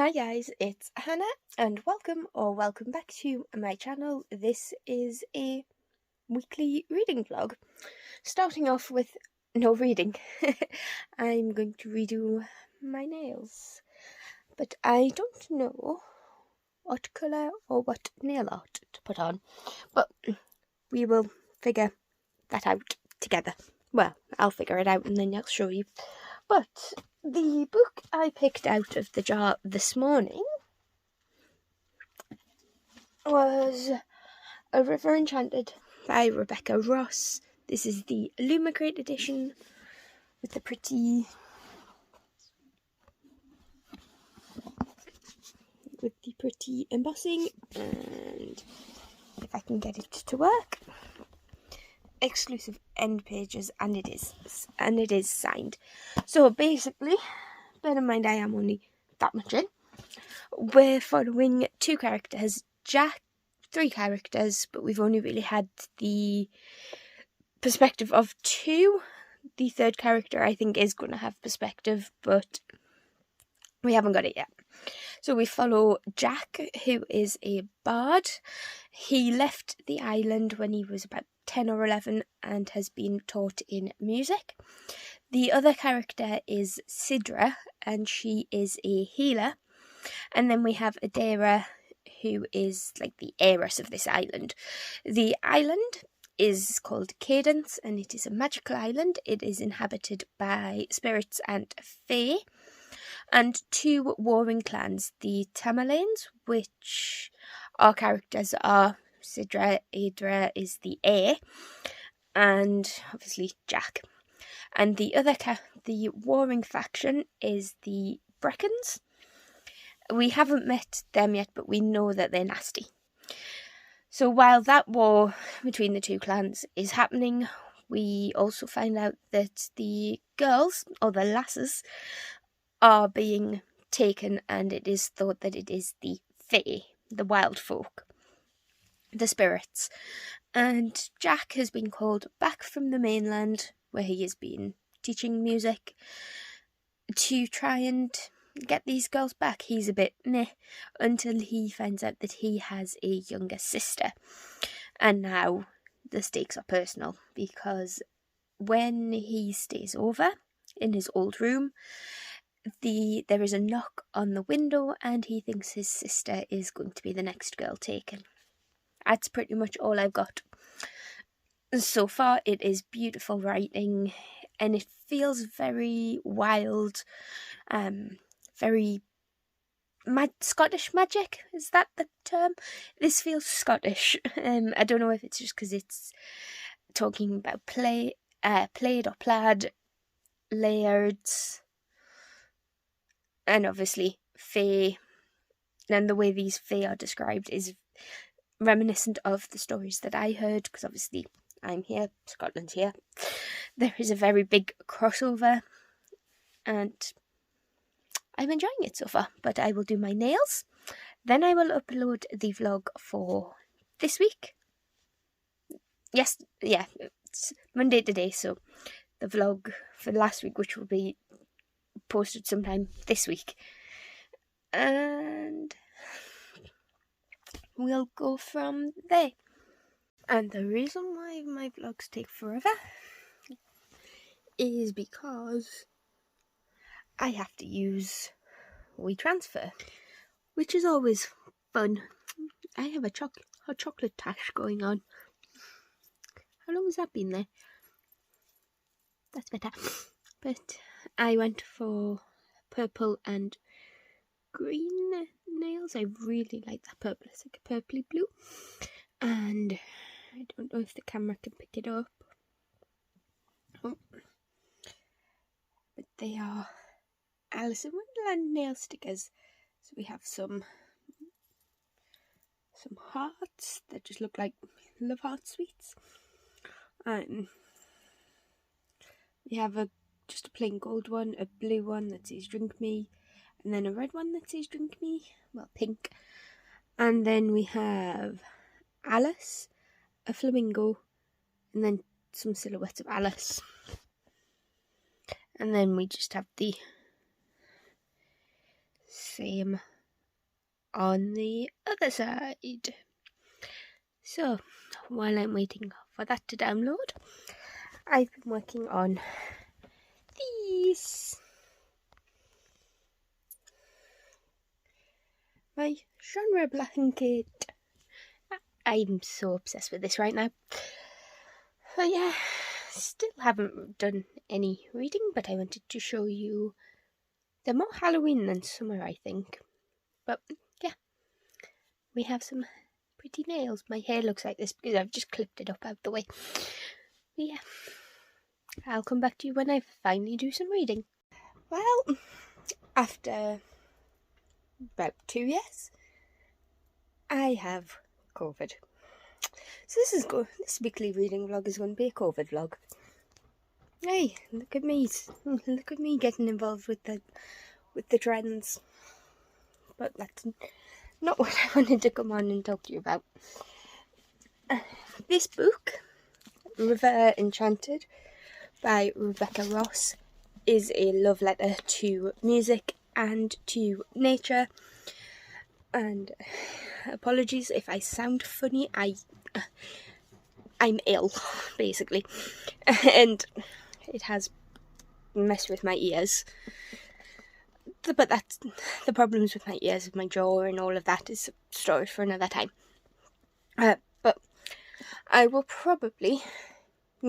Hi guys, it's Hannah and welcome back to my channel. This is a weekly reading vlog. Starting off with no reading. I'm going to redo my nails. But I don't know what colour or what nail art to put on. But we will figure that out together. Well, I'll figure it out and then I'll show you. But the book I picked out of the jar this morning was A River Enchanted by Rebecca Ross. This is the Lumicrate edition with the pretty embossing, and if I can get it to work, exclusive end pages, and it is signed. So basically, bear in mind I am only that much in. We're following two characters, three characters, but we've only really had the perspective of two. The third character I think is going to have perspective, but we haven't got it yet. So we follow Jack, who is a bard. He left the island when he was about 10 or 11 and has been taught in music. The other character is Sidra, and she is a healer. And then we have Adara, who is like the heiress of this island. The island is called Cadence, and it is a magical island. It is inhabited by spirits and fae, and two warring clans, the Tamalanes, which our characters are. Sidra, Adra is the heir, and obviously Jack. And the warring faction is the Breckons. We haven't met them yet, but we know that they're nasty. So while that war between the two clans is happening, we also find out that the girls, or the lasses, are being taken, and it is thought that it is the fae, the wild folk, the spirits. And Jack has been called back from the mainland, where he has been teaching music, to try and get these girls back. He's a bit meh until he finds out that he has a younger sister. And now the stakes are personal, because when he stays over in his old room, there is a knock on the window, and he thinks his sister is going to be the next girl taken. That's pretty much all I've got. So far, it is beautiful writing, and it feels very wild, very Scottish magic. Is that the term? This feels Scottish. I don't know if it's just because it's talking about plaid or plaid, lairds, and obviously fae. And the way these fae are described is reminiscent of the stories that I heard, because obviously I'm here, Scotland's here. There is a very big crossover, and I'm enjoying it so far. But I will do my nails, then I will upload the vlog for this week. Yes, yeah, it's Monday today, so the vlog for last week, which will be posted sometime this week. And we'll go from there. And the reason why my vlogs take forever is because I have to use WeTransfer, which is always fun. I have a chocolate tash going on. How long has that been there? That's better. But I went for purple and green nails. I really like that purple. It's like a purpley blue. And I don't know if the camera can pick it up. Oh. But they are Alice in Wonderland nail stickers. So we have some hearts that just look like love heart sweets. We have just a plain gold one, a blue one that says drink me, and then a red one that says drink me, well, pink. And then we have Alice, a flamingo, and then some silhouettes of Alice. And then we just have the same on the other side. So, while I'm waiting for that to download, I've been working on these. My genre blanket. I'm so obsessed with this right now. But yeah, still haven't done any reading, but I wanted to show you. They're more Halloween than summer, I think. But yeah, we have some pretty nails. My hair looks like this because I've just clipped it up out the way. But yeah, I'll come back to you when I finally do some reading. Well, after about 2 years, I have COVID. So this weekly reading vlog is going to be a COVID vlog. Hey, look at me getting involved with the trends. But that's not what I wanted to come on and talk to you about. This book, River Enchanted by Rebecca Ross, is a love letter to music and to nature. And apologies if I sound funny, I'm ill, basically. And it has messed with my ears. But that's the problems with my ears, my jaw and all of that is a story for another time. But I will probably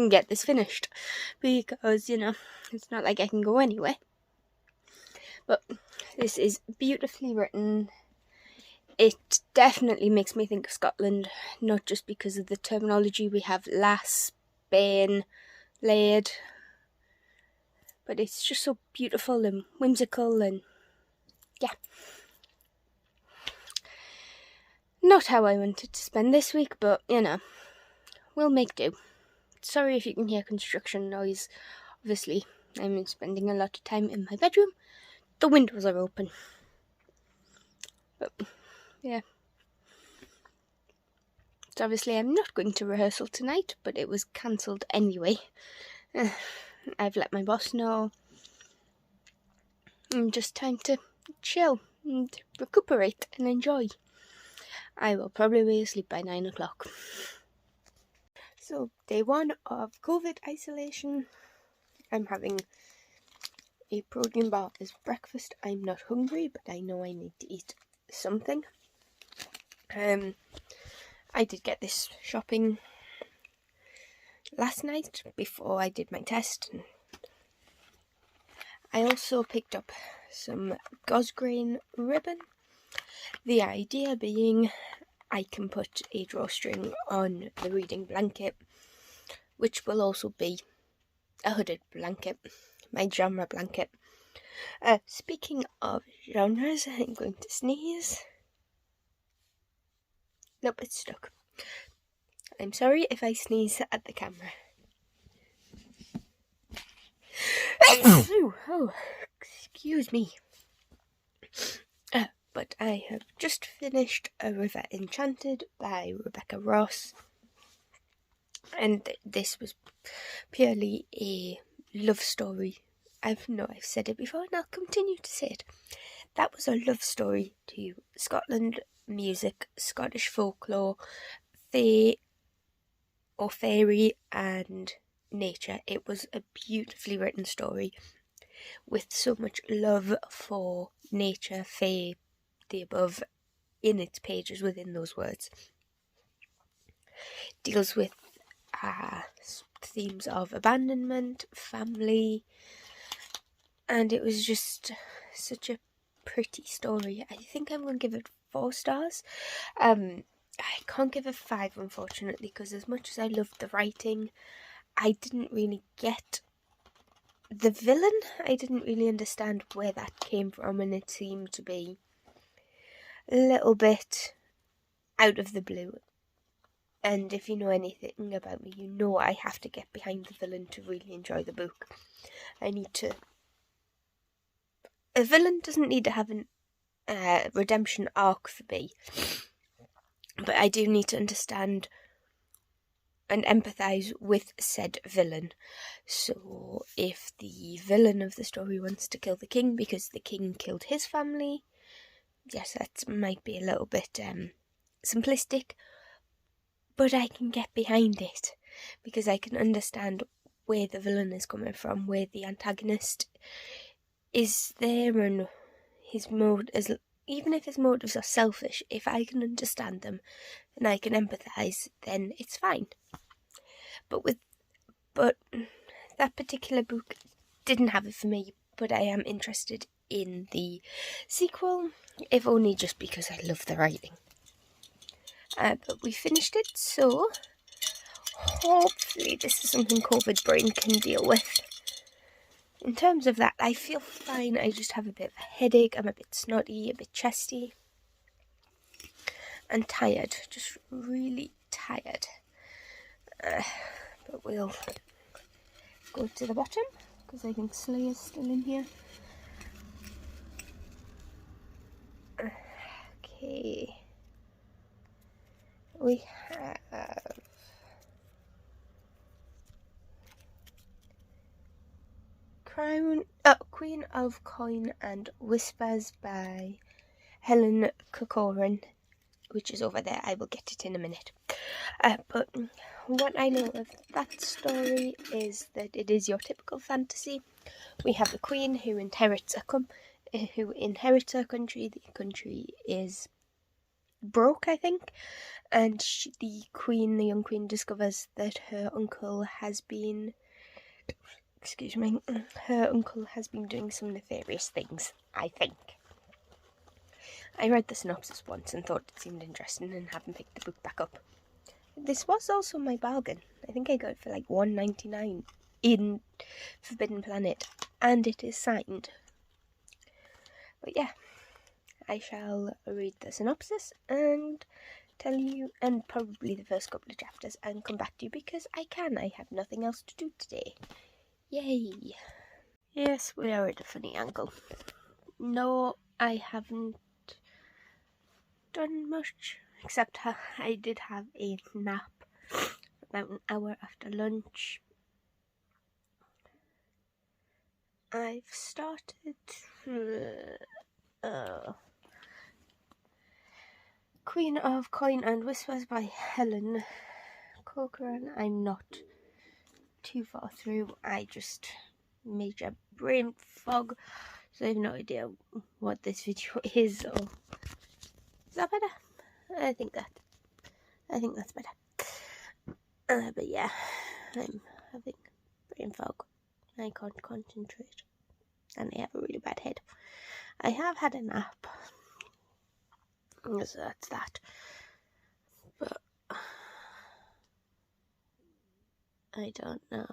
get this finished because, it's not like I can go anywhere. But this is beautifully written. It definitely makes me think of Scotland, not just because of the terminology we have: lass, bairn, laird, but it's just so beautiful and whimsical, and yeah, not how I wanted to spend this week, but we'll make do. Sorry if you can hear construction noise. Obviously, I'm spending a lot of time in my bedroom. The windows are open. But yeah. So obviously I'm not going to rehearsal tonight, but it was cancelled anyway. I've let my boss know. Just time to chill and recuperate and enjoy. I will probably be asleep by 9 o'clock. So, day 1 of COVID isolation. I'm having a protein bar as breakfast. I'm not hungry, but I know I need to eat something. I did get this shopping last night before I did my test. I also picked up some gosgrain ribbon. The idea being I can put a drawstring on the reading blanket, which will also be a hooded blanket, my genre blanket. Speaking of genres, I'm going to sneeze. Nope, it's stuck. I'm sorry if I sneeze at the camera. Oh, excuse me. But I have just finished A River Enchanted by Rebecca Ross. And this was purely a love story. I've said it before and I'll continue to say it. That was a love story to Scotland, music, Scottish folklore, fae or fairy, and nature. It was a beautifully written story with so much love for nature, fae, the above, in its pages within those words. It deals with themes of abandonment, family, and it was just such a pretty story. I think I'm going to give it 4 stars. I can't give it 5, unfortunately, because as much as I loved the writing, I didn't really get the villain. I didn't really understand where that came from, and it seemed to be a little bit out of the blue. And if you know anything about me, you know I have to get behind the villain to really enjoy the book. A villain doesn't need to have a redemption arc for me, but I do need to understand and empathise with said villain. So if the villain of the story wants to kill the king because the king killed his family, yes, that might be a little bit simplistic, but I can get behind it because I can understand where the villain is coming from, where the antagonist is there, and his motives, even if his motives are selfish, if I can understand them and I can empathise, then it's fine. But that particular book didn't have it for me, but I am interested in the sequel, if only just because I love the writing. But we finished it, so hopefully this is something COVID brain can deal with. In terms of that, I feel fine. I just have a bit of a headache. I'm a bit snotty, a bit chesty, and tired. Just really tired. But we'll go to the bottom because I think Slayer's still in here. Okay. We have Queen of Coin and Whispers by Helen Corcoran, which is over there. I will get it in a minute. But what I know of that story is that it is your typical fantasy. We have the queen who inherits a country. The country is broke, I think, and the young queen, discovers that her uncle has been doing some nefarious things, I think. I read the synopsis once and thought it seemed interesting and haven't picked the book back up. This was also my bargain. I think I got it for like $1.99 in Forbidden Planet, and it is signed. But yeah, I shall read the synopsis and tell you, and probably the first couple of chapters, and come back to you because I have nothing else to do today. Yay! Yes, we are at a funny angle. No, I haven't done much, except I did have a nap about an hour after lunch. I've started Queen of Coin and Whispers by Helen Corcoran. I'm not too far through. I just major brain fog, so I have no idea what this video is. Or is that better? I think that's better. But yeah, I'm having brain fog. I can't concentrate, and I have a really bad head. I have had a nap, so that's that. But I don't know.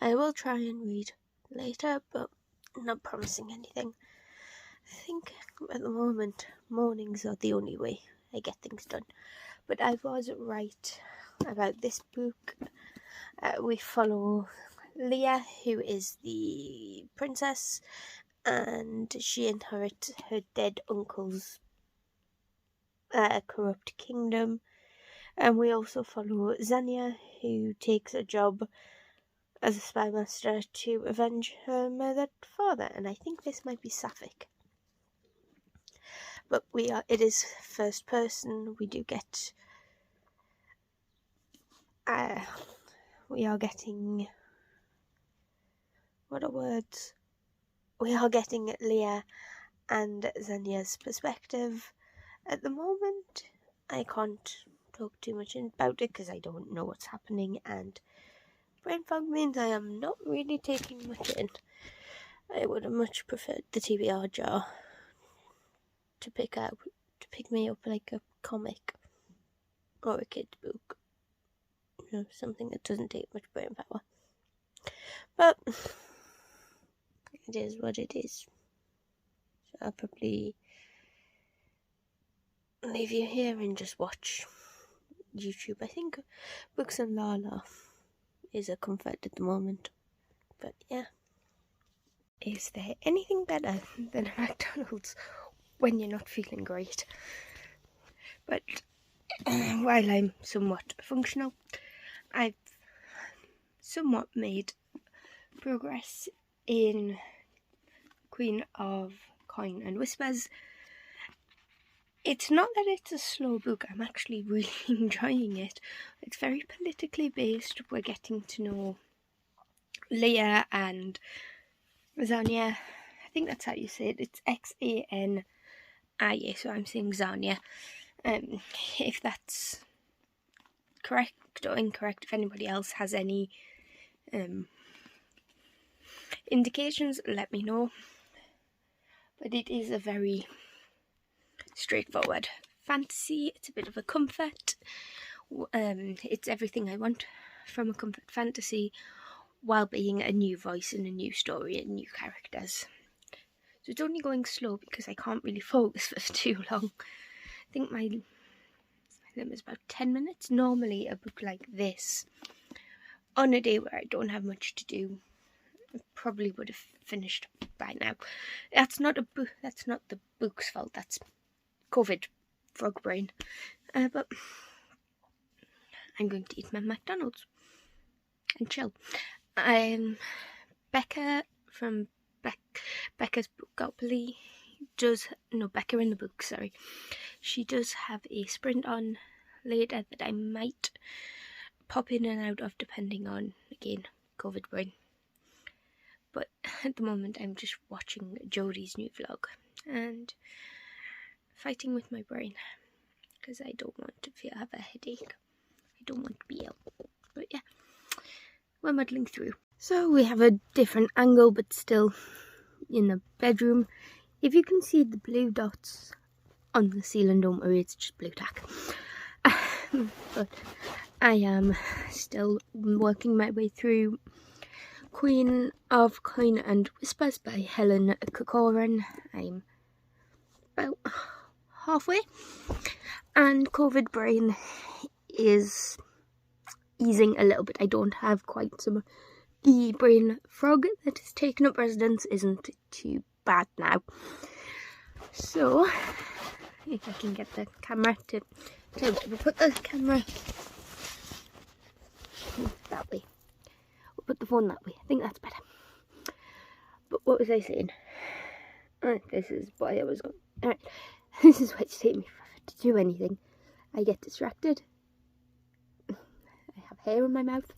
I will try and read later, but I'm not promising anything. I think at the moment mornings are the only way I get things done. But I was right about this book. We follow Leah, who is the princess, and she inherits her dead uncle's corrupt kingdom. And we also follow Xania, who takes a job as a spy master to avenge her murdered father, and I think this might be Sapphic. But it is first person. We do get we are getting, what are words? We are getting Leah and Xania's perspective. At the moment, I can't talk too much about it because I don't know what's happening, and brain fog means I am not really taking much in. I would have much preferred the TBR jar to pick me up like a comic or a kid's book. You know, something that doesn't take much brain power. But it is what it is. So I'll probably leave you here and just watch YouTube. I think Books and Lala is a comfort at the moment. But yeah. Is there anything better than a McDonald's when you're not feeling great? But while I'm somewhat functional, I've somewhat made progress in Queen of Coin and Whispers, It's not that it's a slow book, I'm actually really enjoying it. It's very politically based. We're getting to know Leah and Xania. I think that's how you say it. It's Xania, so I'm saying Xania. If that's correct or incorrect, if anybody else has any indications, let me know. But it is a very straightforward fantasy. It's a bit of a comfort. It's everything I want from a comfort fantasy, while being a new voice and a new story and new characters. So it's only going slow because I can't really focus for too long. I think my limit is about 10 minutes. Normally a book like this, on a day where I don't have much to do, I probably would have finished by now. That's not the book's fault. That's COVID frog brain. But I'm going to eat my McDonald's and chill. Becca from Becca's book Becca in the book, sorry. She does have a sprint on later that I might pop in and out of depending on, again, COVID brain. But at the moment I'm just watching Jodie's new vlog and fighting with my brain because I don't want to have a headache. I don't want to be ill. But yeah, we're muddling through. So we have a different angle, but still in the bedroom. If you can see the blue dots on the ceiling, don't worry, it's just blue tack. But I am still working my way through Queen of Coin and Whispers by Helen Corcoran. I'm about halfway, and COVID brain is easing a little bit. I don't have quite so much. The brain frog that has taken up residence isn't too bad now. So, if I can get the camera to we'll put the camera that way. We'll put the phone that way. I think that's better. But what was I saying? This is why I was going. Alright, this is why it's taking me forever to do anything. I get distracted. I have hair in my mouth.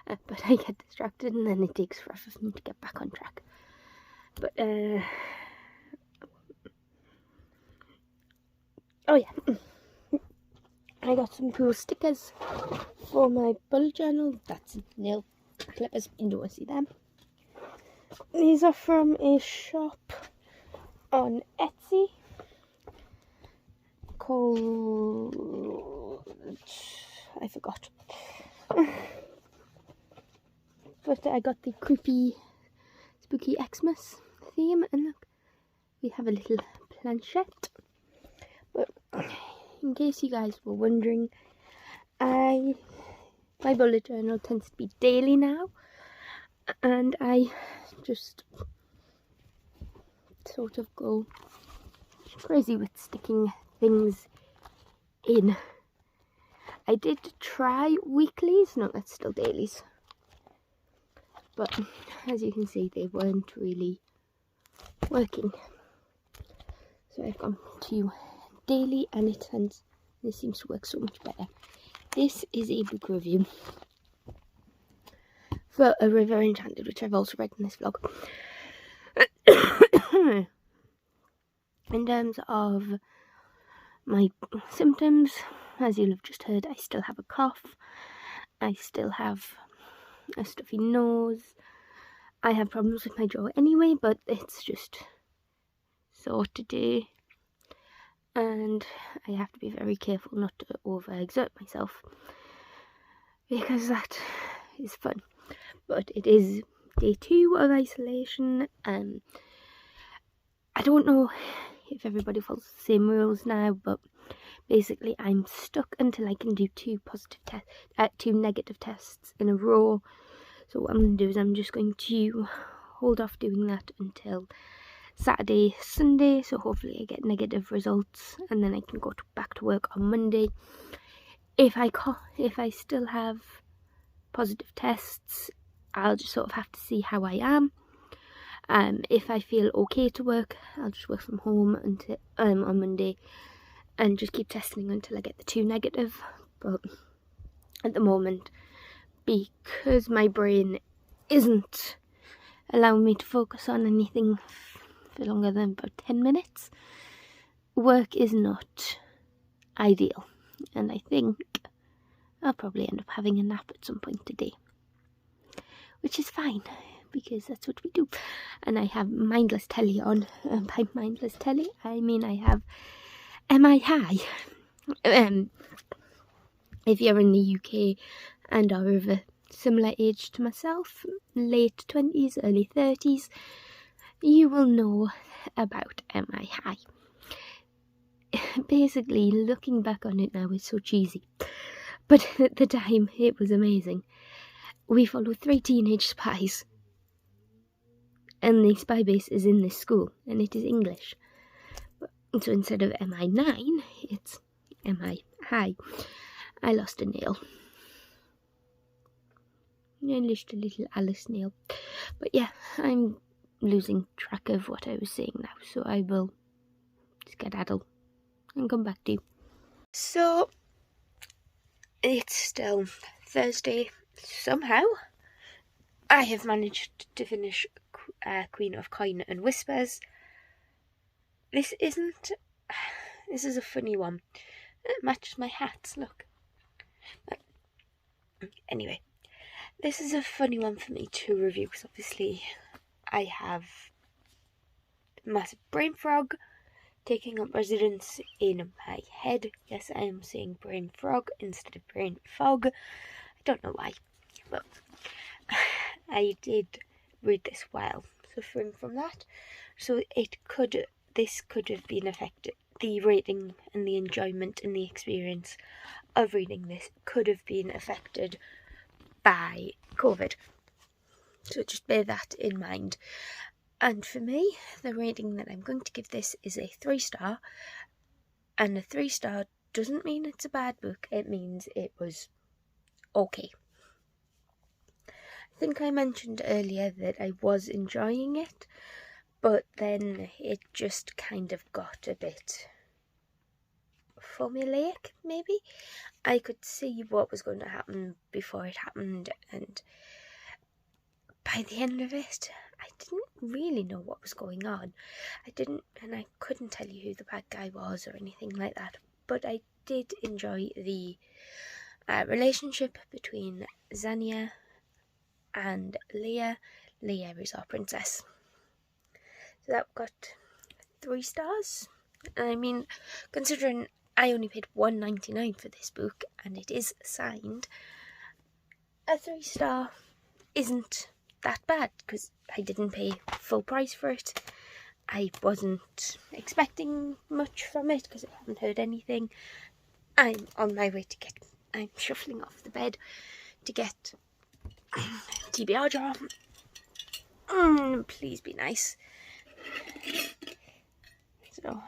But I get distracted and then it takes forever for me to get back on track. But, oh yeah, I got some cool stickers for my bullet journal. That's nail clippers, you don't want to see them. These are from a shop on Etsy called, I forgot. But I got the creepy, spooky Xmas theme, and look, we have a little planchette. But in case you guys were wondering, my bullet journal tends to be daily now, and I just sort of go crazy with sticking things in. I did try weeklies, no, that's still dailies. But as you can see, they weren't really working. So I've gone to daily, and this seems to work so much better. This is a book review for A River Enchanted, which I've also read in this vlog. In terms of my symptoms, as you'll have just heard, I still have a cough. I still have a stuffy nose. I have problems with my jaw anyway, but it's just sore today, and I have to be very careful not to overexert myself because that is fun. But it is day 2 of isolation. I don't know if everybody follows the same rules now, but basically I'm stuck until I can do 2 negative tests in a row. So what I'm going to do is I'm just going to hold off doing that until Saturday, Sunday, so hopefully I get negative results, and then I can go back to work on Monday. If I still have positive tests, I'll just sort of have to see how I am. If I feel okay to work, I'll just work from home until on Monday, and just keep testing until I get the 2 negative. But at the moment, because my brain isn't allowing me to focus on anything for longer than about 10 minutes, work is not ideal, and I think I'll probably end up having a nap at some point today, which is fine because that's what we do. And I have mindless telly on, and by mindless telly I mean I have MI High. If you're in the UK and are of a similar age to myself, late 20s, early 30s, you will know about MI High. Basically, looking back on it now, it's so cheesy, but at the time it was amazing. We follow 3 teenage spies, and the spy base is in this school, and it is English. So instead of MI9, it's MI High. I lost a nail. I lost a little Alice nail. But yeah, I'm losing track of what I was saying now, so I will skedaddle and come back to you. So, it's still Thursday. Somehow, I have managed to finish Queen of Coin and Whispers. This is a funny one. It matches my hats, look. But anyway, this is a funny one for me to review because obviously I have massive brain fog taking up residence in my head. Yes, I am saying brain frog instead of brain fog. I don't know why, but I did read this while suffering from that. So this could have been affected. The rating and the enjoyment and the experience of reading this could have been affected by COVID. So just bear that in mind. And for me, the rating that I'm going to give this is a 3-star. And a 3-star doesn't mean it's a bad book, it means it was okay. I think I mentioned earlier that I was enjoying it, but then it just kind of got a bit formulaic, maybe. I could see what was going to happen before it happened, and by the end of it, I didn't really know what was going on. I couldn't tell you who the bad guy was or anything like that, but I did enjoy the relationship between Xania and Leah. Leah is our princess. So that got 3 stars. And I mean, considering I only paid $1.99 for this book and it is signed, a 3-star isn't that bad because I didn't pay full price for it. I wasn't expecting much from it because I haven't heard anything. I'm on my way I'm shuffling off the bed to get TBR jar. Please be nice. So,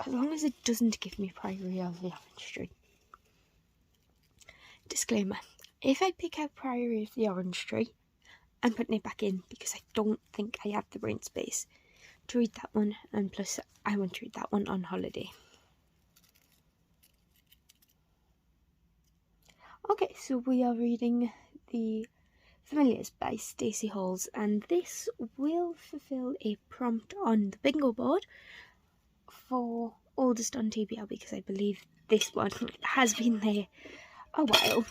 as long as it doesn't give me Priory of the Orange Tree. Disclaimer, if I pick out Priory of the Orange Tree, I'm putting it back in because I don't think I have the brain space to read that one, and plus I want to read that one on holiday. Okay, so we are reading The Familiars by Stacey Halls, and this will fulfill a prompt on the bingo board for Oldest on TBR because I believe this one has been there a while,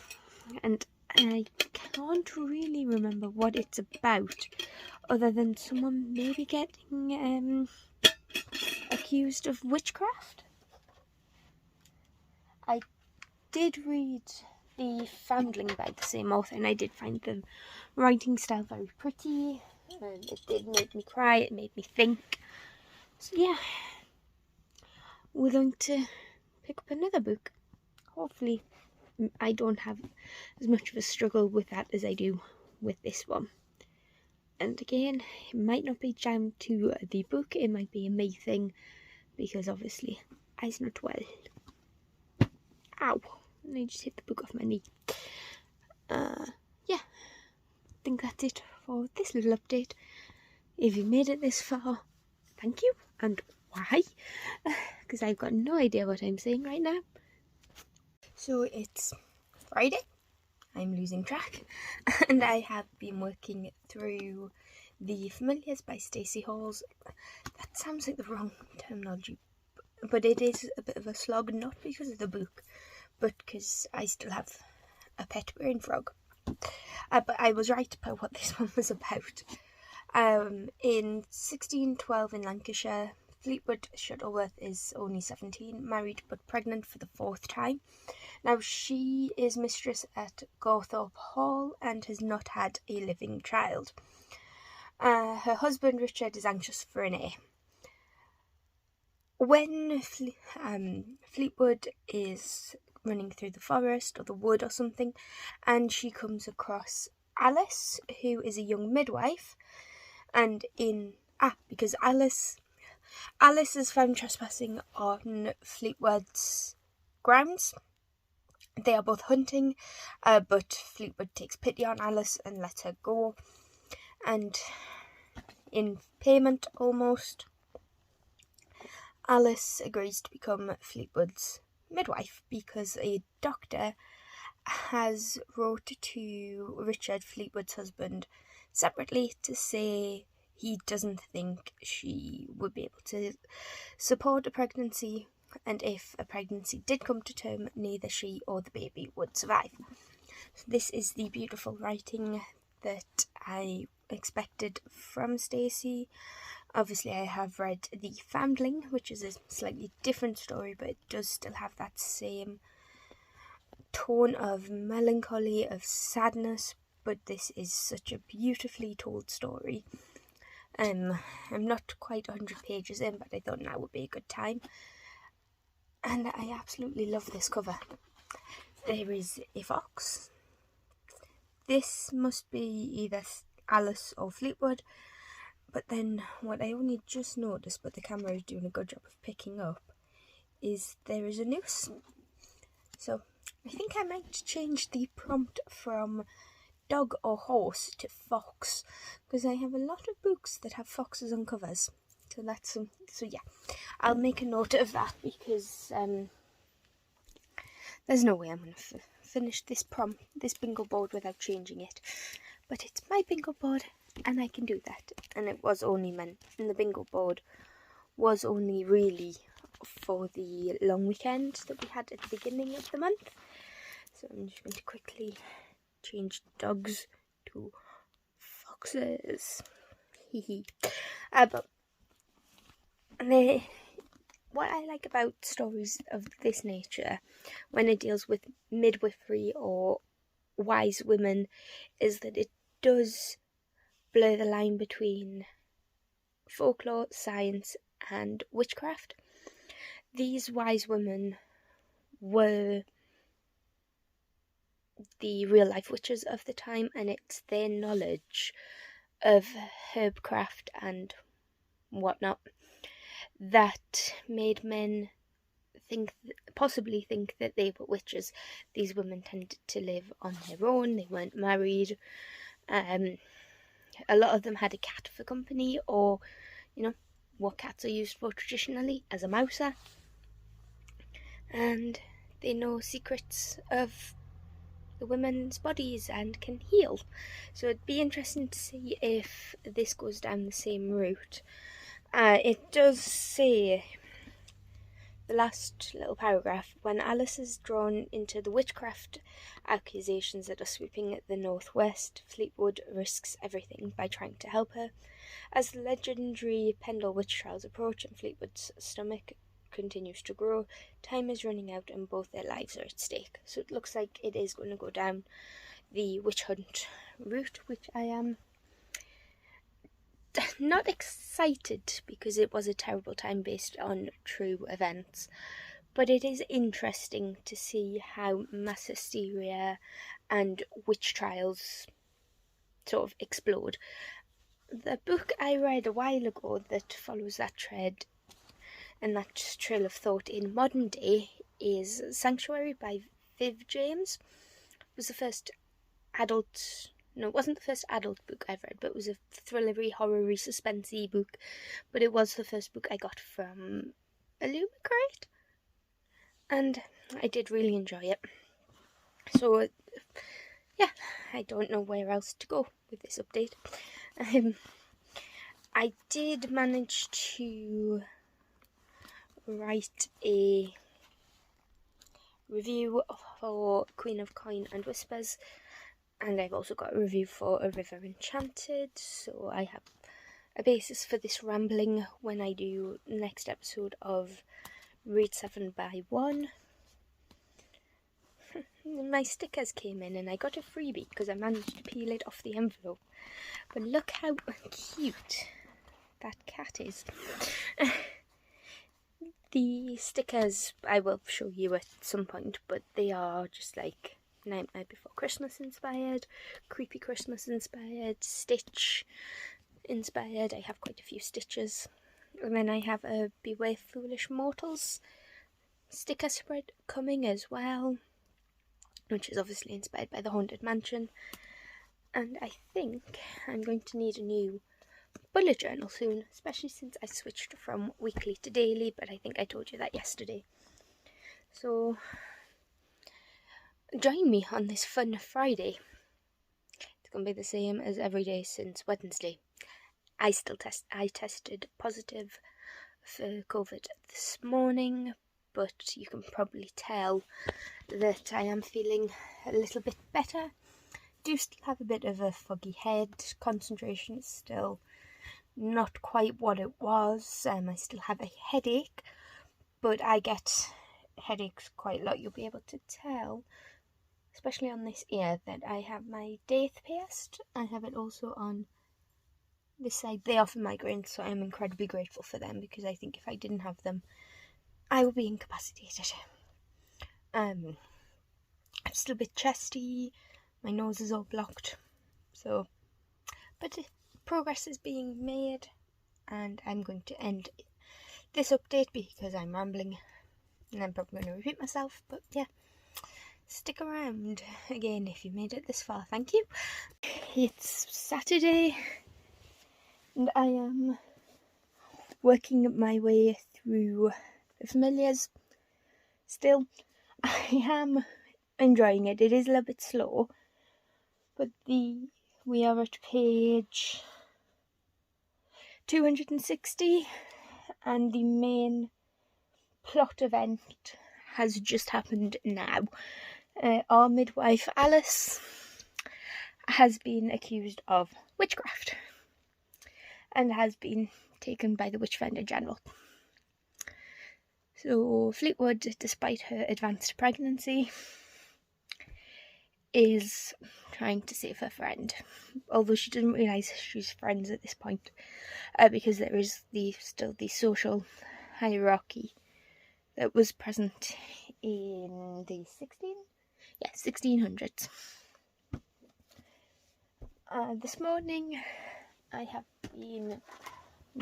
and I can't really remember what it's about other than someone maybe getting accused of witchcraft. I did read The Foundling by the same author, and I did find the writing style very pretty, and it did make me cry, it made me think. So yeah, we're going to pick up another book. Hopefully I don't have as much of a struggle with that as I do with this one. And again, it might not be down to the book, it might be a me thing, because obviously I's not well. Ow, and I just hit the book off my knee. Yeah, I think that's it for this little update. If you made it this far, thank you, and why, because I've got no idea what I'm saying right now. So it's Friday, I'm losing track, and I have been working through The Familiars by Stacey Halls. That sounds like the wrong terminology, but it is a bit of a slog, not because of the book, but because I still have a pet brain frog. But I was right about what this one was about. In 1612 in Lancashire, Fleetwood Shuttleworth is only 17, married but pregnant for the 4th time. Now she is mistress at Gawthorpe Hall and has not had a living child. Her husband Richard is anxious for an heir. When Fleetwood is running through the forest or the wood or something, and she comes across Alice, who is a young midwife, and because Alice is found trespassing on Fleetwood's grounds. They are both hunting, but Fleetwood takes pity on Alice and lets her go, and in payment almost, Alice agrees to become Fleetwood's midwife because a doctor has wrote to Richard, Fleetwood's husband, separately to say he doesn't think she would be able to support a pregnancy, and if a pregnancy did come to term, neither she or the baby would survive. So this is the beautiful writing that I expected from Stacey. Obviously, I have read The Foundling, which is a slightly different story, but it does still have that same tone of melancholy, of sadness, but this is such a beautifully told story. I'm not quite 100 pages in, but I thought now would be a good time. And I absolutely love this cover. There is a fox. This must be either Alice or Fleetwood, but then what I only just noticed, but the camera is doing a good job of picking up, is there is a noose. So I think I might change the prompt from dog or horse to fox, because I have a lot of books that have foxes on covers. So yeah, I'll make a note of that, because there's no way I'm going to finish this bingo board without changing it. But it's my bingo board, and I can do that. And it was only meant, and the bingo board was only really for the long weekend that we had at the beginning of the month. So I'm just going to quickly change dogs to foxes. But what I like about stories of this nature, when it deals with midwifery or wise women, is that it does blur the line between folklore, science, and witchcraft. These wise women were the real life witches of the time, and it's their knowledge of herbcraft and whatnot that made men possibly think that they were witches. These women tended to live on their own, they weren't married. A lot of them had a cat for company, or what cats are used for traditionally, as a mouser, and they know secrets of the women's bodies and can heal. So it'd be interesting to see if this goes down the same route. It does say, the last little paragraph, when Alice is drawn into the witchcraft accusations that are sweeping the northwest, Fleetwood risks everything by trying to help her. As the legendary Pendle witch trials approach and Fleetwood's stomach continues to grow, time is running out and both their lives are at stake. So it looks like it is going to go down the witch hunt route, which I am not excited, because it was a terrible time based on true events, but it is interesting to see how mass hysteria and witch trials sort of explode. The book I read a while ago that follows that thread and that trail of thought in modern day is Sanctuary by Viv James. It was the first adult No, it wasn't the first adult book I've read, but it was a thrillery, horror-y, suspensey book. But it was the first book I got from a Lumicrate, and I did really enjoy it. So, yeah, I don't know where else to go with this update. I did manage to write a review for Queen of Coin and Whispers, and I've also got a review for A River Enchanted, so I have a basis for this rambling when I do the next episode of Read 7 by 1. My stickers came in and I got a freebie because I managed to peel it off the envelope. But look how cute that cat is. The stickers I will show you at some point, but they are just like Nightmare Before Christmas inspired, Creepy Christmas inspired, Stitch inspired. I have quite a few Stitches. And then I have a Beware Foolish Mortals sticker spread coming as well, which is obviously inspired by the Haunted Mansion. And I think I'm going to need a new bullet journal soon, especially since I switched from weekly to daily, but I think I told you that yesterday. So join me on this fun Friday. It's going to be the same as every day since Wednesday. I tested positive for COVID this morning, but you can probably tell that I am feeling a little bit better. Do still have a bit of a foggy head, concentration is still not quite what it was, I still have a headache, but I get headaches quite a lot. You'll be able to tell, especially on this ear, that I have my daith pierced. I have it also on this side. They offer migraines, so I'm incredibly grateful for them, because I think if I didn't have them, I would be incapacitated. I'm still a bit chesty, my nose is all blocked, so, but progress is being made, and I'm going to end this update because I'm rambling, and I'm probably going to repeat myself, but yeah, stick around. Again, if you made it this far, thank you. It's Saturday, and I am working my way through the familiars. Still, I am enjoying it. It is a little bit slow, but we are at page 260, and the main plot event has just happened now. Our midwife Alice has been accused of witchcraft and has been taken by the Witchfinder General. So Fleetwood, despite her advanced pregnancy, is trying to save her friend, although she doesn't realise she's friends at this point, because there is still the social hierarchy that was present in the 1600s. This morning I have been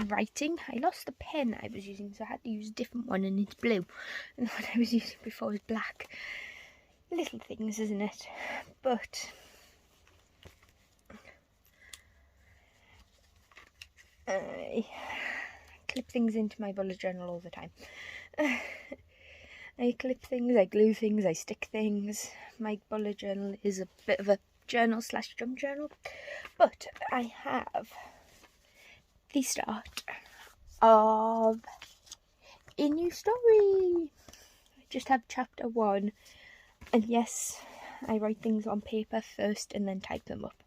writing. I lost the pen I was using, so I had to use a different one, and it's blue, and the one I was using before was black. Little things, isn't it? But I clip things into my bullet journal all the time. I clip things, I glue things, I stick things. My bullet journal is a bit of a journal/junk journal, but I have the start of a new story. I just have chapter 1, and yes, I write things on paper first and then type them up,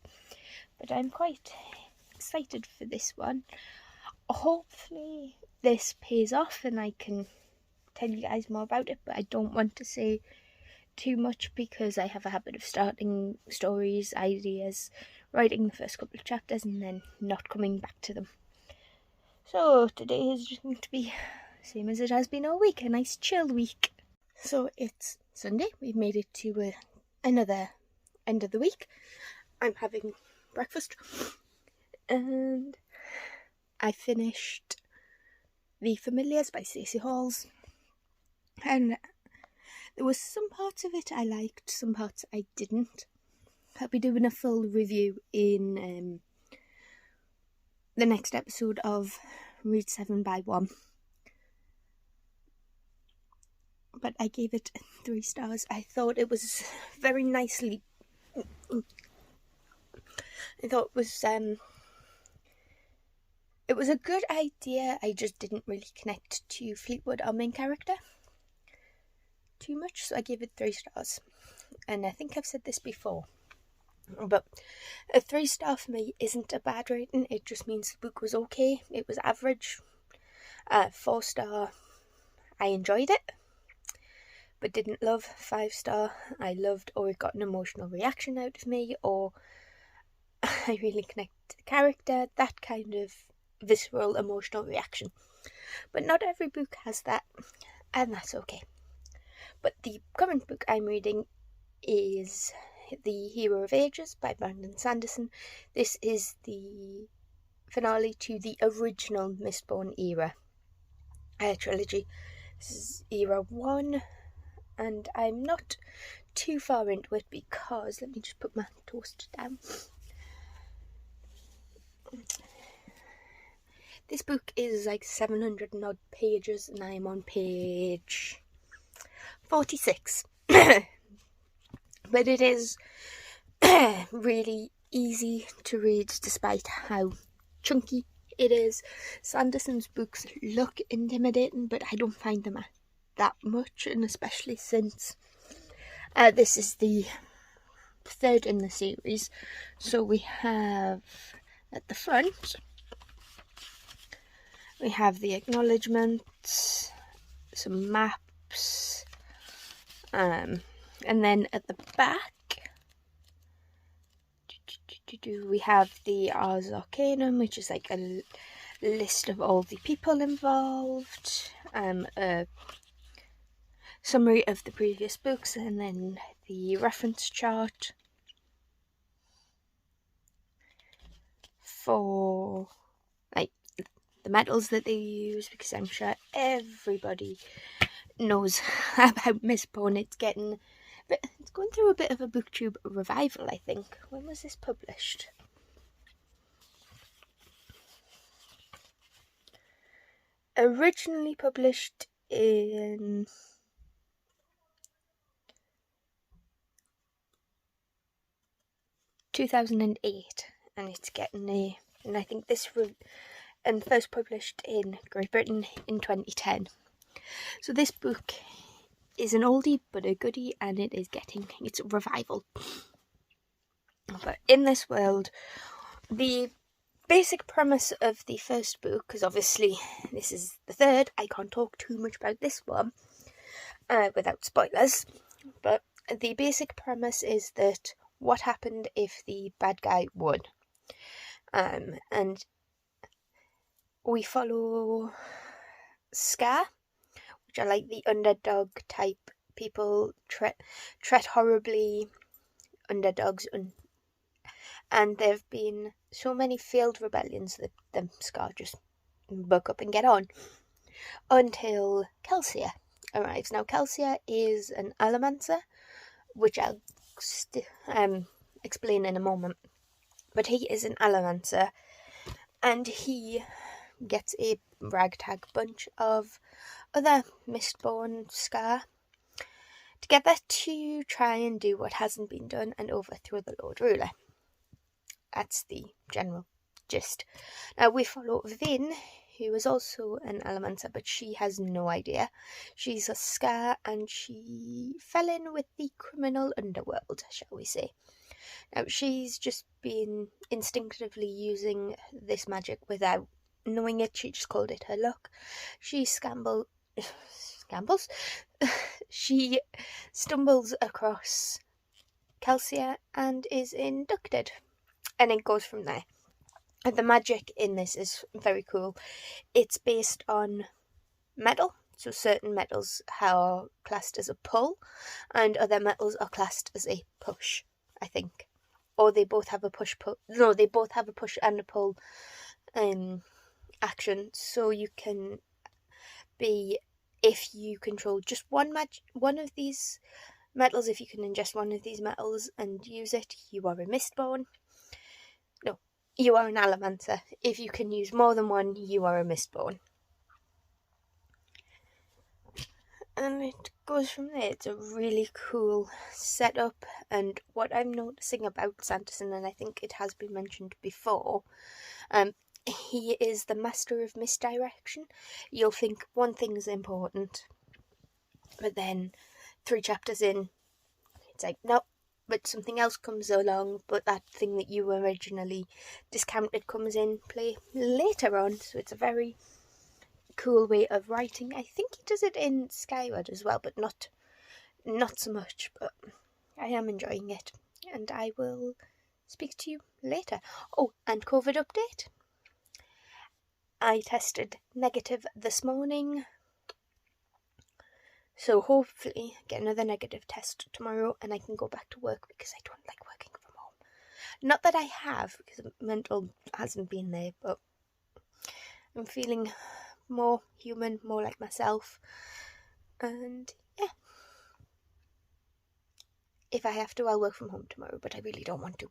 but I'm quite excited for this one. Hopefully this pays off and I can tell you guys more about it, but I don't want to say too much because I have a habit of starting stories, ideas, writing the first couple of chapters and then not coming back to them. So today is just going to be the same as it has been all week, a nice chill week. So it's Sunday, we've made it to another end of the week. I'm having breakfast and I finished The Familiars by Stacey Halls, and there was some parts of it I liked, some parts I didn't. I'll be doing a full review in the next episode of Read 7 by 1. But I gave it 3 stars. I thought it was very nicely... I thought it was a good idea. I just didn't really connect to Fleetwood, our main character, too much, so I gave it 3 stars. And I think I've said this before, but a 3-star for me isn't a bad rating. It just means the book was okay. It was average. 4-star, I enjoyed it, but didn't love. 5-star, I loved, or it got an emotional reaction out of me, or I really connect to the character, that kind of visceral emotional reaction. But not every book has that, and that's okay. But the current book I'm reading is The Hero of Ages by Brandon Sanderson. This is the finale to the original Mistborn era trilogy. This is era 1, and I'm not too far into it because, let me just put my toast down. This book is like 700 and odd pages, and I'm on page 46. But it is really easy to read despite how chunky it is. Sanderson's books look intimidating, but I don't find them that much, and especially since this is the 3rd in the series. So we have at the front, we have the acknowledgements, some maps, and then at the back we have the Ars Arcanum, which is like a list of all the people involved, a summary of the previous books, and then the reference chart for like the metals that they use, because I'm sure everybody knows about Mistborn. It's going through a bit of a booktube revival, I think. When was this published? Originally published in 2008, and it's getting and I think and first published in Great Britain in 2010. So this book is an oldie but a goodie, and it is getting its revival. But in this world, the basic premise of the first book, because obviously this is the 3rd, I can't talk too much about this one without spoilers, but the basic premise is that what happened if the bad guy won, and we follow Scar, which are like the underdog type people, treat horribly, underdogs, and there have been so many failed rebellions that the Scar just buck up and get on, until Kelsier arrives. Now Kelsier is an Allomancer, which I'll explain in a moment, but he is an Allomancer, and he gets a ragtag bunch of other Mistborn Scar together to try and do what hasn't been done and overthrow the Lord Ruler. That's the general gist. Now we follow Vin, who is also an Allomancer, but she has no idea. She's a Scar, and she fell in with the criminal underworld, shall we say. Now she's just been instinctively using this magic without knowing it. She just called it her luck. She she stumbles across Kelsier and is inducted, and it goes from there. And the magic in this is very cool. It's based on metal, so certain metals are classed as a pull, and other metals are classed as a push, I think. Or they both have a push-pull. No, they both have a push and a pull action. So you can be, if you control just one of these Metals, if you can ingest one of these metals and use it, you are a Mistborn. No, you are an Allomancer. If you can use more than one, you are a Mistborn. And it goes from there. It's a really cool setup, and what I'm noticing about Sanderson, and I think it has been mentioned before, he is the master of misdirection. You'll think one thing is important, but then 3 chapters in, it's like, no, but something else comes along, but that thing that you originally discounted comes in play later on. So it's a very cool way of writing. I think he does it in Skyward as well, but not so much. But I am enjoying it, and I will speak to you later. Oh, and COVID update. I tested negative this morning, so hopefully get another negative test tomorrow and I can go back to work, because I don't like working from home. Not that I have, because mental hasn't been there, but I'm feeling more human, more like myself. And yeah, if I have to, I'll work from home tomorrow, but I really don't want to.